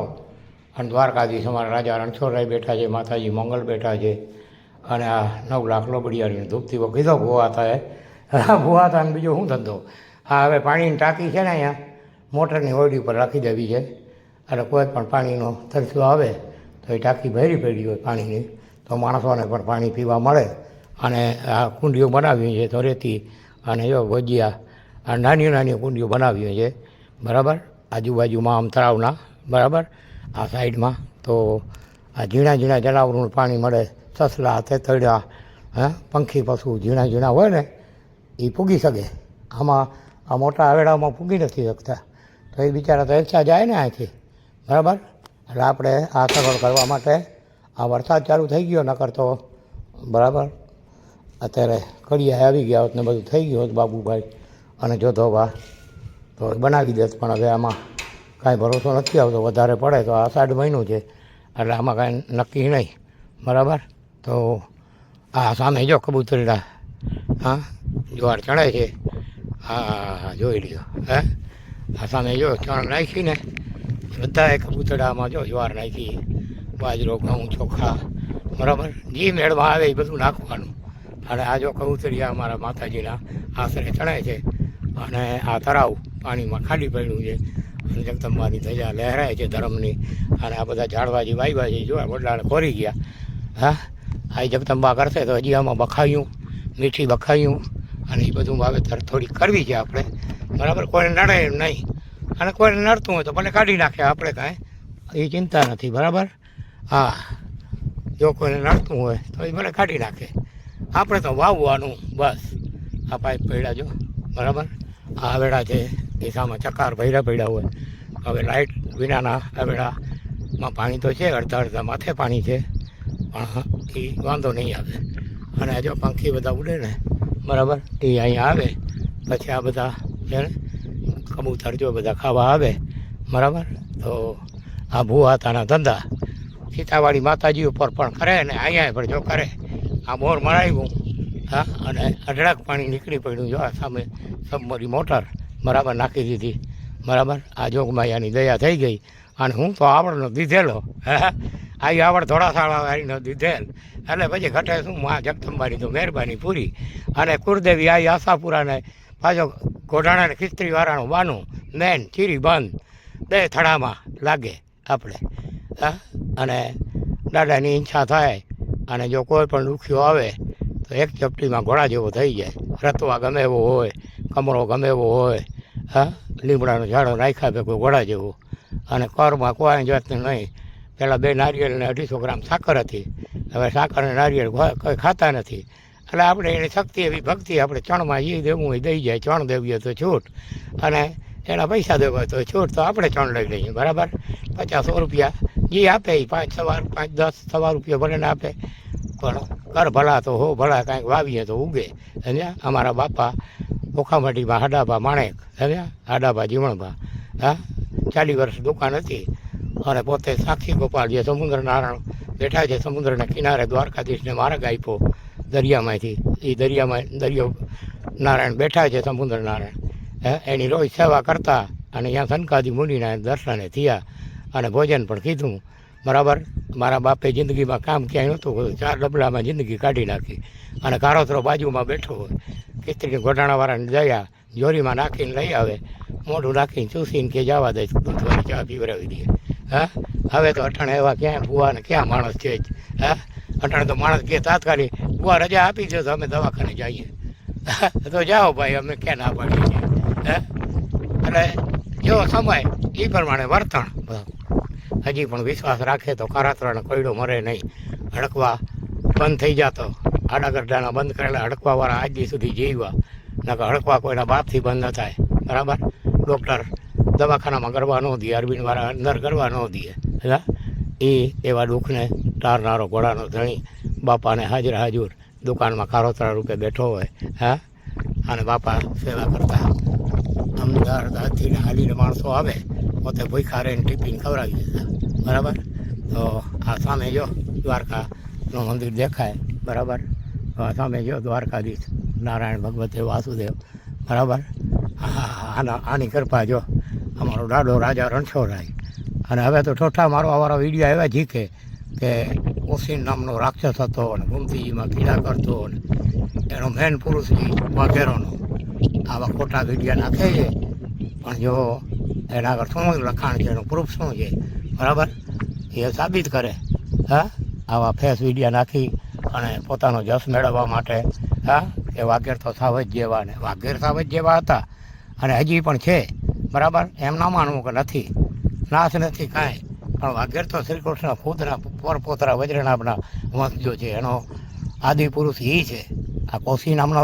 અને દ્વારકાધીશ અમારા રાજા રણછોડરાય બેઠા છે, માતાજી મંગલ બેઠા છે, અને આ 9 લાખ લોબડીયાની ધૂપથી કીધો ભુવાતાએ. ભુવાતાને બીજો શું ધંધો. હા, હવે પાણીની ટાંકી છે ને અહીંયા મોટરની હોડી ઉપર રાખી દેવી છે. એટલે કોઈ પણ પાણીનો તરસ્યો આવે તો એ ટાંકી ભરી પડી હોય પાણીની, તો માણસોને પણ પાણી પીવા મળે. અને આ કુંડીઓ બનાવી છે તો રેતી અને જો ભજીયા આ નાની નાની કુંડીઓ બનાવી છે. બરાબર. આજુબાજુમાં આમ તળાવના. બરાબર. આ સાઈડમાં તો આ ઝીણા ઝીણા જનાવરોનું પાણી મળે. સસલા, તેતરડા, હા, પંખી પશુ ઝીણા ઝીણા હોય ને એ પૂગી શકે. આમાં આ મોટા આવેડામાં પૂગી નથી શકતા, તો એ બિચારા તો એકસા જાય ને અહીંથી. બરાબર. એટલે આપણે આ સગવડ કરવા માટે આ વરસાદ ચાલુ થઈ ગયો, નકર તો બરાબર અત્યારે કડિયા આવી ગયા હોત ને બધું થઈ ગયું હોત બાબુભાઈ અને જોધોબા તો બનાવી દેત. પણ હવે આમાં કાંઈ ભરોસો નથી આવતો. વધારે પડે તો આ 8 મહિનું છે, એટલે આમાં કાંઈ નક્કી નહીં. બરાબર. તો આ સામે જો કબૂતરીડા, હા, જ્વાર ચડે છે. હા, જોઈ લ્યો. હે, આ સામે જો ચણ નાખીને બધાએ કબૂતરામાં જો જ્વાર નાખી, બાજરો, ઘઉં, ચોખા. બરાબર. જે મેળમાં આવે એ બધું નાખવાનું. અને આ જો કબૂતરિયા અમારા માતાજીના આશરે ચડાય છે. અને આ તળાવ પાણીમાં ખાલી પડ્યું છે અને જગદંબાની ધજા લહેરાય છે ધર્મની. અને આ બધા ઝાડવાજી વાયવા જો વડલાને ખોરી ગયા. હા, આ જગદંબા કરશે તો હજી આમાં બખાયું, મીઠી બખાયું અને એ બધું વાવેતર થોડી કરવી છે આપણે. બરાબર. કોઈને નડે એમ નહીં, અને કોઈને નડતું હોય તો ભલે કાઢી નાખે, આપણે કાંઈ એ ચિંતા નથી. બરાબર. હા, જો કોઈને નડતું હોય તો એ ભલે કાઢી નાખે, આપણે તો વાવવાનું બસ. આ પાઇપ પડ્યા જો. બરાબર. આ આવેડા છે એ સામે ચકાર ભર્યા પડ્યા હોય. હવે લાઇટ વિનાના આવેડામાં પાણી તો છે, અડધા અડધા માથે પાણી છે, પણ એ વાંધો નહીં આવે. અને જો પંખી બધા ઉડે ને, બરાબર, એ અહીંયા આવે પછી આ બધા છે ને કબૂતર જો બધા ખાવા આવે. બરાબર. તો આ ભુવાતાના ધંધા સીતાવાળી માતાજી ઉપર પણ કરે ને અહીંયા પણ જો કરે. આ બોર મરાવ્યું, હા, અને અઢળક પાણી નીકળી પડ્યું. જો આ સામે સબમરી મોટર બરાબર નાખી દીધી. બરાબર. આ જોગમાયાની દયા થઈ ગઈ. અને હું તો આવડનો દીધેલો, હા, આ આવડ ધોળાશાળાવાળીનો દીધેલ. એટલે પછી ઘટે શું, મા જગદંબાની તો મહેરબાની પૂરી. અને કુળદેવી આ આશાપુરાને પાછો ગોઢાણાને ખીચડીવાળાનું બાનું મેન ચીરી બંધ 2 થડામાં લાગે આપણે. હા, અને દાદાની ઈચ્છા થાય અને જો કોઈ પણ દુખ્યો આવે તો એક ચપટીમાં ઘોડા જેવો થઈ જાય. રતવા ગમે એવો હોય, કમળો ગમે એવો હોય, હા, લીમડાનો ઝાડો નાખ્યા ભેગો ઘોડા જેવો. અને કરમાં કોઈ જાતનું નહીં. પહેલાં 2 નારિયેળ ને 250 ગ્રામ સાકર હતી. હવે સાકર અને નારિયેળ કોઈ ખાતા નથી. એટલે આપણે એની શક્તિ એવી ભક્તિ આપણે ચણમાં જે દેવું હોય દઈ જાય. ચણ દેવીએ તો છૂટ, અને એના પૈસા દેવા હોય તો છૂટ. તો આપણે ચણ લઈ લઈએ, બરાબર. 50-100 રૂપિયા જે આપે એ 5-10 સવા રૂપિયા ભલે ને આપે, પણ કર ભલા તો હો ભલા, કાંઈક વાવીએ તો ઉગે. સમજ્યા? અમારા બાપા ઓખામટીમાં હાડાભા માણેક, સમજ્યા? હાડાભા જીવણભા, હા, 40 વર્ષ દુકાન હતી. અને પોતે સાક્ષી ગોપાલ જે સમુદ્ર નારાયણ બેઠા છે સમુદ્રના કિનારે, દ્વારકાધીશને માર્ગ આપ્યો દરિયામાંથી. એ દરિયો નારાયણ બેઠા છે સમુદ્ર નારાયણ, એની રોજ સેવા કરતા. અને અહીંયા સનકાદી મુનિના દર્શને થયા અને ભોજન પણ કીધું, બરાબર. મારા બાપે જિંદગીમાં કામ ક્યાંય નહોતું કર્યું, 4 ડબલામાં જિંદગી કાઢી નાખી. અને કારોતરો બાજુમાં બેઠો હોય, કિસ્ત્રી ઘોટાણાવાળાને દયા જોરીમાં નાખીને લઈ આવે, મોઢું નાખીને ચૂસીને કે જવા દે, દૂધવાળી ચા પીવડાવી દે. હા, હવે તો અટાણે એવા ક્યાં ભૂવા ને ક્યાં માણસ છે જ. હા, અટાણે તો માણસ કે તાત્કાલિક ભૂવા રજા આપી દો તો અમે દવાખાને જઈએ. તો જાઓ ભાઈ, અમે ક્યાં ના પાડીએ છીએ. હા, એટલે જેવો સમય એ પ્રમાણે વર્તણ. હજી પણ વિશ્વાસ રાખે તો કારાતરાનો કોયડો મરે નહીં. હડકવા બંધ થઈ જતો, આડા ગરડાના બંધ કરેલા હડકવાવાળા આજ દી સુધી જીવ્યા. નકર હડકવા કોઈના બાપથી બંધ ન થાય, બરાબર. ડૉક્ટર દવાખાનામાં કરવા ન દે, અરવિંદવાળા અંદર કરવા ન દે. હા, એવા દુઃખને ટારનારો ઘોડાનો ધણી બાપાને હાજર હાજર દુકાનમાં કારોતરા રૂપે બેઠો હોય. હા, અને બાપા સેવા કરતા. અમદાવાદથી હાલીને માણસો આવે, પોતે ભૂખા રહીને ટિફિન ખવડાવી દેતા, બરાબર. તો આ સામે જો દ્વારકાનું મંદિર દેખાય, બરાબર. તો આ સામે જો દ્વારકાધીશ નારાયણ ભગવતે વાસુદેવ, બરાબર. આની કૃપા જો અમારો દાદો રાજા રણછોડરાય. અને હવે તો ઠોઠા મારવાવાળા વિડીયો એવા જીકે કે ઓસીન નામનો રાક્ષસ હતો અને ગુમતીજીમાં કીડા કરતો, અને એનો મેન પુરુષજી વાઘેરોનો આવા ખોટા વિડીયા નાખે છે. પણ જો એના આગળ શું લખાણ છે, એનું પ્રૂફ શું છે, બરાબર, એ સાબિત કરે. હા, આવા ફેસ વિડીયા નાખી અને પોતાનો જશ મેળવવા માટે. હા, કે વાઘેર તો સાવજ જેવા, ને વાઘેર સાવજ જેવા હતા અને હજી પણ છે, બરાબર. એમ ના માનવું કે નથી, નાશ નથી કાંઈ, પણ વાઘેર તો શ્રી કૃષ્ણ ખુદના પરપોતરા વજ્રનાભના વંશજો છે. એનો આદિ પુરુષ એ છે. આ કોશી નામનો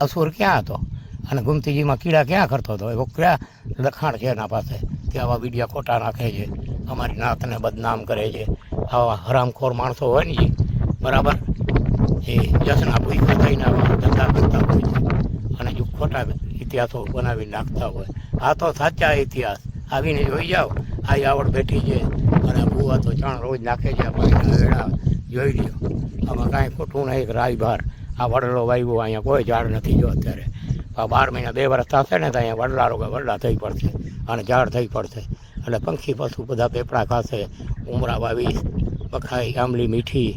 અસુર ક્યાં હતો અને ગુમતીજીમાં કીડા ક્યાં કરતો હતો? એવો ક્યાં લખાણ છે એના પાસે કે આવા વિડીયા ખોટા નાખે છે, અમારી નાતને બદનામ કરે છે? આવા હરામખોર માણસો હોય ને, બરાબર, એ જસના ભૂખા થઈને આવા ધંધા કરતા હોય છે અને જો ખોટા ઇતિહાસો બનાવી નાખતા હોય. આ તો સાચા ઇતિહાસ. આવીને જોઈ જાઓ, આ આવડ બેઠી છે અને ભૂવા તો ચણ રોજ નાખે છે. પાણીના વેળા જોઈ લ્યો, આમાં કાંઈ ખોટું નહીં. રાઈ બહાર આ વડલો વાવ્યો, અહીંયા કોઈ ઝાડ નથી. જો અત્યારે 12 મહિના 2 વર્ષ થશે ને તો અહીંયા વડલા થઈ પડશે અને ઝાડ થઈ પડશે. એટલે પંખી પશુ બધા પેપડા ખાશે, ઉમરા વાવીશ, બખાઈ, આંબલી, મીઠી,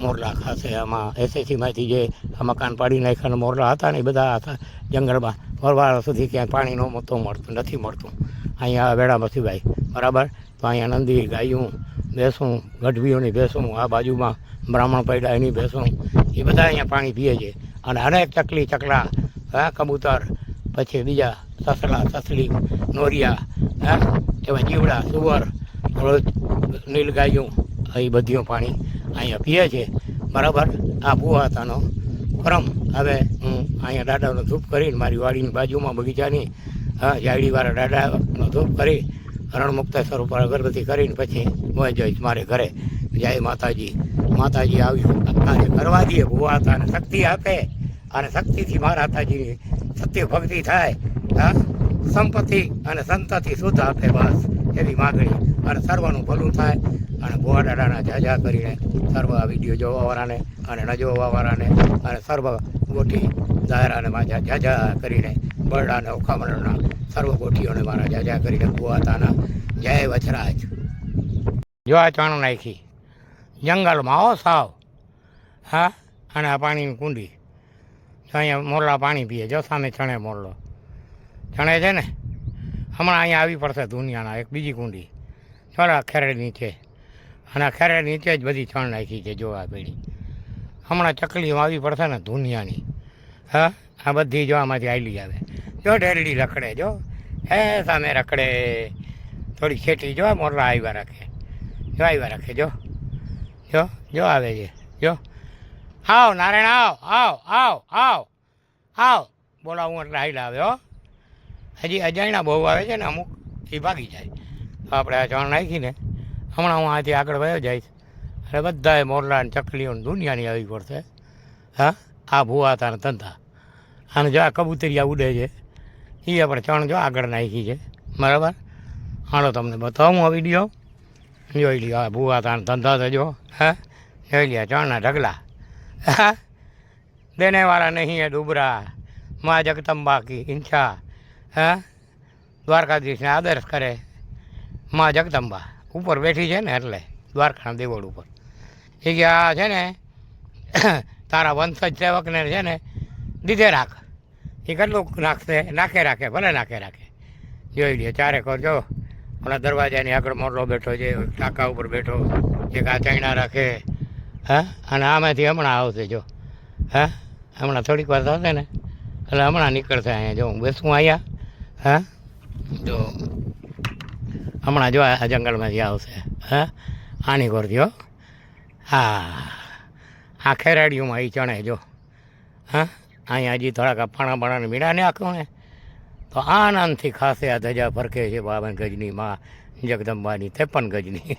મોરલા ખાશે. આમાં એસએસીમાંથી જે આ મકાન પાડી નાખ્યા મોરલા હતા ને, એ બધા જંગલમાં ફરવા સુધી ક્યાંય પાણી નથી મળતું. અહીંયા વેળામાં સિવાય, બરાબર. તો અહીંયા નંદી ગાયું ભેંસું, ગઢવીઓની ભેંસું, આ બાજુમાં બ્રાહ્મણ પૈડા એની ભેંસું, એ બધા અહીંયા પાણી પીએ છે. અને અનેક ચકલી, ચકલા, હા, કબૂતર, પછી બીજા સસલા, સસલી, નોરિયા, હા, એવા જીવડા, સુવર, નીલગાયું, એ બધું પાણી અહીંયા પીએ છે, બરાબર. આ ભૂવાતાનો ક્રમ. હવે હું અહીંયા દાદાનો ધૂપ કરીને મારી વાડીની બાજુમાં બગીચાની, હા, જાયડીવાળા દાદાનો ધૂપ કરી રણમુક્તેશ્વર ઉપર અગરબત્તી કરીને પછી હું જઈશ મારે ઘરે. જય માતાજી. માતાજી આવ્યું આજે કરવા દઈએ. ભૂવાતાને શક્તિ આપે અને શક્તિથી માતાજીની સત્ય ભક્તિ થાય. હા, સંપત્તિ અને સંતતિ શુદ્ધ આપે, બસ એવી માગણી. અને સર્વનું ભલું થાય. અને ભુવા દાદાના જાજા કરીને સર્વ વિડીયો જોવાવાળાને અને ન જોવાવાળાને અને સર્વ ગોઠી દાયરાને મારા જાજા કરીને બરડાને ઓખા મંડળના સર્વ ગોઠીઓને મારા જાજા કરીને ભુવાતાના જય વચરાજ. જો આ ચાણું નાખી જંગલમાં આવો સાવ. હા, અને આ પાણીની કુંડી. અહીંયા મોરલા પાણી પીએ. જો સામે છણે મોરલો છણે છે ને, હમણાં અહીંયા આવી પડશે દુનિયાના એક બીજી કુંડી થોડા ખેરેડ નીચે. અને આ ખેરેડ નીચે જ બધી છણ નાખી છે. જો આ પેઢી હમણાં ચકલીઓ આવી પડશે ને દુનિયાની. હા, આ બધી જો આમાંથી આયલી આવે. જો ઢેરડી રખડે, જો હે સામે રખડે. થોડી ખેતી જો મોરલા આવ્યા રાખે. જો આવ્યા રાખે જો જો જો આવે છે જો આવ નારાયણ આવ આવ આવ આવ આવ બોલાવું એટલે હાઈલ આવે હો. હજી અજાણ્યા બહુ આવે છે ને અમુક એ ભાગી જાય. આપણે આ ચણ નાખીને હમણાં હું આથી આગળ વયો જઈશ એટલે બધાએ મોરલા ને ચકલીઓ ને દુનિયાની આવી પડશે. હા આ ભૂવાતા ને ધંધા અને જો આ કબૂતરિયા ઉડે છે એ આપણે ચણ જો આગળ નાખી છે બરાબર. હાલો તમને બતાવું આ વિડીયો જોઈ લ્યો. આ ભૂવાતા ને ધંધા તો જો હા જોઈ લ્યો ચણના ઢગલા. હા દેનેવાળા નહીં હે ડુબરા મા જગદંબા કી ઈચ્છા. હા દ્વારકાધીશને આદર્શ કરે મા જગદંબા ઉપર બેઠી છે ને એટલે દ્વારકાના દેવળ ઉપર. એ કે આ છે ને તારા વંશજ સેવકને છે ને દીધે રાખ. એ કેટલું નાખશે નાખે રાખે ભલે નાખે રાખે. જોઈ લે ચારે કર જો હમણાં દરવાજાની આગળ મોરલો બેઠો છે ટાંકા ઉપર બેઠો એક આ ચૈણા રાખે. હા અને આમાંથી હમણાં આવશે જો. હા હમણાં થોડીક વાર થશે ને એટલે હમણાં નીકળશે અહીંયા જો હું બેસું અહીંયા. હા જો હમણાં જો આ જંગલમાંથી આવશે. હા આની કરતી હો. હા આ ખેરાડીઓમાં એ ચણે જો. હા અહીંયા હજી થોડાક પાણા પાણાને મીડા નાખો ને તો આનંદથી ખાસે આ ધજા ફરકે છે 52 ગજની માં જગદંબાની 53 ગજની.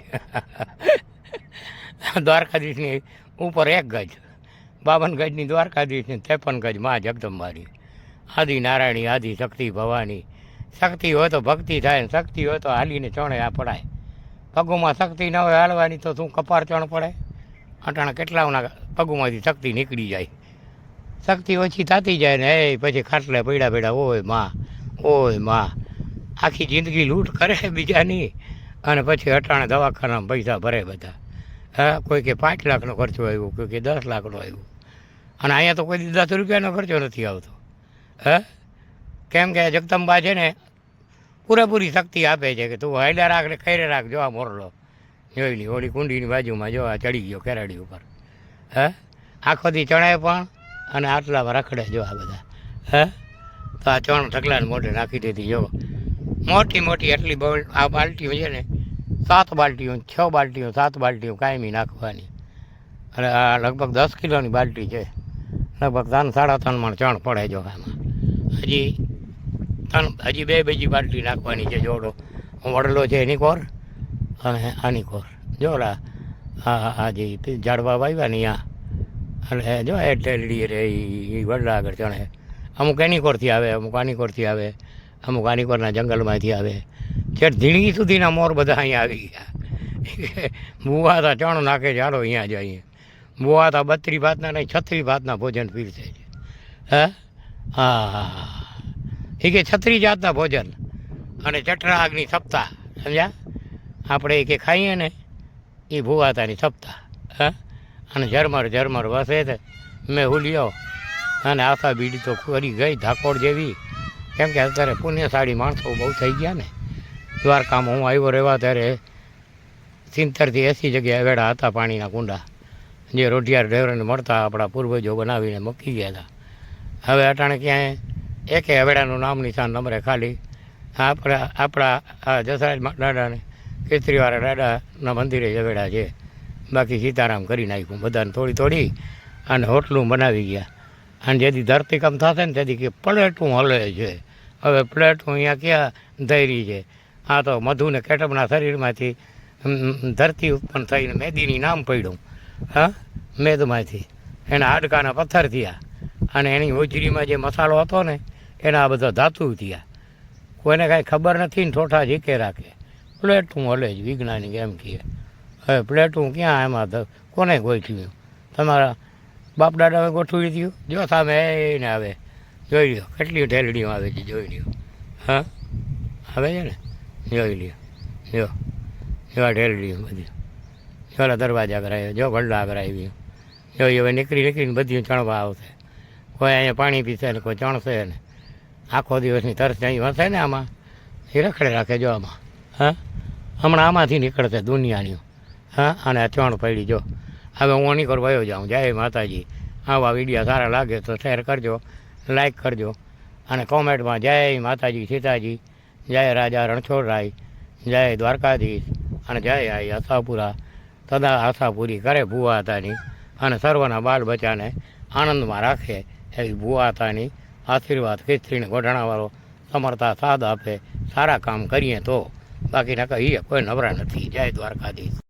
દ્વારકાધીશની ઉપર 1 ગજ 52 ગજની દ્વારકાધીશની 53 ગજ માં જગદંબાની. આદિ નારાયણી આદિ શક્તિ ભવાની. શક્તિ હોય તો ભક્તિ થાય ને શક્તિ હોય તો હાલીને ચણે આ પડાય. પગોમાં શક્તિ ન હોય હાલવાની તો શું કપાર ચણ પડે. અટાણા કેટલાઓના પગોમાંથી શક્તિ નીકળી જાય. શક્તિ ઓછી થતી જાય ને એ પછી ખાટલે પડ્યા ઓય માં આખી જિંદગી લૂંટ કરે બીજાની અને પછી અટાણે દવાખાનામાં પૈસા ભરે બધા. હા કોઈ કે 5 લાખનો ખર્ચો આવ્યો કોઈ કે 10 લાખનો આવ્યો અને અહીંયા તો કોઈ 10 રૂપિયાનો ખર્ચો નથી આવતો. હે કેમ કે જગદંબા છે ને પૂરેપૂરી શક્તિ આપે છે કે તું હાઈલા રાખ ને ખૈરે રાખ. જો આ મોરલો જોઈ લી ઓલી કુંડીની બાજુમાં જો આ ચડી ગયો કેરાડી ઉપર. હે આખો દી ચણાય પણ અને આટલામાં રખડે જો આ બધા. હે તો આ ચણ ઢગલાને મોઢે નાખી દીધી જો મોટી મોટી એટલી આ બાલ્ટીઓ છે ને 7 બાલ્ટીઓ 6 બાલ્ટીઓ 7 બાલ્ટીઓ કાયમી નાખવાની. અને આ લગભગ 10 કિલોની બાલ્ટી છે. લગભગ 3-3.5 મણ ચણ પડે જો આમાં. હજી 2 બીજી બાલ્ટી નાખવાની છે જોડો વડલો છે એની કોર અને આની કોર જો આ જે ઝાડવા વાવ્યા ને અહીંયા અને જો એ ટેલડી રે એ વડલા આગળ ચણે. અમુક એની કોરથી આવે અમુક આની કોરથી આવે અમુક આની કોરના જંગલમાંથી આવે. છેક ધીણગી સુધીના મોર બધા અહીંયા આવી ગયા. બુવાતા ચણ નાખે છે હાલો અહીંયા જઈએ. બુવાતા 32 ભાતના નહીં 36 ભાતના ભોજન પીરસે છે. હા હા એ કે 36 જાતના ભોજન અને જઠરાગ્નિ સપ્તાહ સમજ્યા. આપણે કે ખાઈએ ને એ ભૂવાતાની સપ્તાહ. હા અને ઝરમર વસે છે મેં હુલિયો અને આશા બીડી તો કરી ગઈ ધાકોડ જેવી. કેમ કે અત્યારે પુણ્યશાળી માણસો બહુ થઈ ગયા ને. દ્વારકામાં હું આવ્યો રહેવા ત્યારે 70 થી 80 જગ્યાએ વેડા હતા પાણીના કુંડા જે રોઢિયાર ડેવરને મળતા આપણા પૂર્વજો બનાવીને મૂકી ગયા હતા. હવે અટાણે ક્યાંય એકે હવેડાનું નામ નિશાન નંબરે ખાલી આપણા આ જસરાજ દાદાને કેસરીવાળા દાદાના મંદિરે હવેડા છે. બાકી સીતારામ કરી નાખ્યું બધાને થોડી અને હોટલું બનાવી ગયા. અને જેથી ધરતીકંપ થશે ને તેથી કે પ્લેટું હલે છે. હવે પ્લેટું અહીંયા ક્યાં ધૈરી છે. આ તો મધુને કેટબના શરીરમાંથી ધરતી ઉત્પન્ન થઈને મેદીની નામ પડ્યું. હા મેદમાંથી એના હાડકાના પથ્થર થયા અને એની હોજરીમાં જે મસાલો હતો ને એના આ બધા ધાતુ થયા. કોઈને કાંઈ ખબર નથી ને ઠોઠા ઝીકે રાખે. પ્લેટું હલે જ વિજ્ઞાનિક એમ કહે. હવે પ્લેટું ક્યાં એમાં કોને ગોઠવ્યું? તમારા બાપ દાદાએ ગોઠવી દીધું. જો સામે એને આવે જોઈ લ્યો કેટલી ઢેલડીઓ આવે છે જોઈ લ્યો. હા આવે છે ને જોઈ લ્યો જો એવા ઢેલડીઓ બધી જોલા દરવાજા કરાવ્યો જો ગલ્લા કરાવી જો હવે નીકળીને બધી ચણવા આવશે. કોઈ અહીંયા પાણી પીશે ને કોઈ ચણશે ને આખો દિવસની તરસ અહીં હશે ને આમાં એ રખડે રાખે જો આમાં. હા હમણાં આમાંથી નીકળશે દુનિયાની. હા અને આ ચણ પડી જો. હવે હું આની પર વયો જાઉં. જય માતાજી. આવા વિડીયો સારા લાગે તો શેર કરજો લાઈક કરજો અને કોમેન્ટમાં જય માતાજી સીતાજી જય રાજા રણછોડરાય જય દ્વારકાધીશ અને જય આઈ આશાપુરા સદા આશા પૂરી કરે ભૂવા હતાની અને સર્વના બાલ બચ્ચાને આનંદમાં રાખે એવી ભૂવા હતાની આશીર્વાદ ખીચડીને ગોઢાણાવાળો સમરતા સાથ આપે સારા કામ કરીએ તો બાકી નકા એ કોઈ નવરા નથી. જય દ્વારકાધીશ.